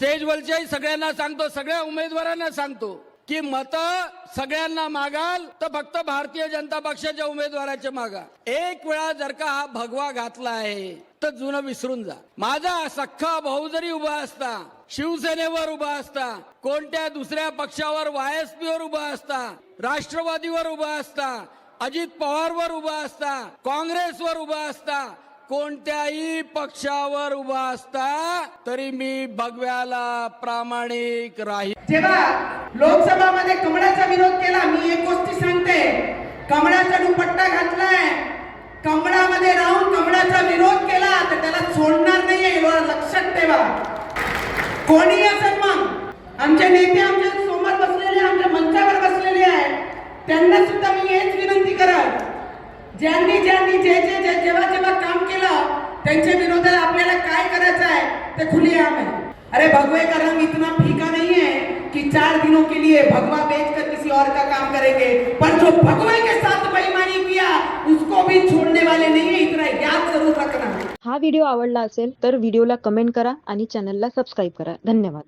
स्टेजवरच्याही सगळ्यांना सांगतो, सगळ्या उमेदवारांना सांगतो की मत सगळ्यांना मागाल तर फक्त भारतीय जनता पक्षाच्या उमेदवाराचे मागा. एक वेळा जर का हा भगवा घातला आहे तर जुनं विसरून जा. माझा सख्खा भाऊ जरी उभा असता, शिवसेनेवर उभा असता, कोणत्या दुसऱ्या पक्षावर वायएसपीवर उभा असता, राष्ट्रवादीवर उभा असता, अजित पवारवर उभा असता, काँग्रेसवर उभा असता, कोणत्याही पक्षावर उभा असता तरी मी भगव्याला प्रामाणिक राहील. जेव्हा लोकसभामध्ये कमळाचा विरोध केला, मी एक गोष्ट सांगते, कमळाचा दुपट्टा घातलाय, कमळामध्ये राहून कमळाचा विरोध केला तर त्याला सोडणार नाहीये, लक्षात ठेवा. कोणी असेल मग आमचे नेते आमच्या समोर बसलेले, आमच्या मंचावर बसलेले आहेत, त्यांना सुद्धा मी हेच विनंती करत, ज्यांनी ज्यांनी जे जे जेव्हा जेव्हा काम केलं त्यांच्या विरोधात आपल्याला काय करायचं आहे ते खुलेआम है. अरे भगवे का रंग इतना फीका नहीं है कि 4 दिनों के लिए भगवा बेचकर किसी और का काम करेंगे, पर जो भगवे के साथ बेईमानी किया उसको भी छोड़ने वाले नहीं है, इतना याद जरूर रखना. हा व्हिडिओ आवडला असेल तर व्हिडिओला कमेंट करा आणि चॅनलला सबस्क्राईब करा. धन्यवाद.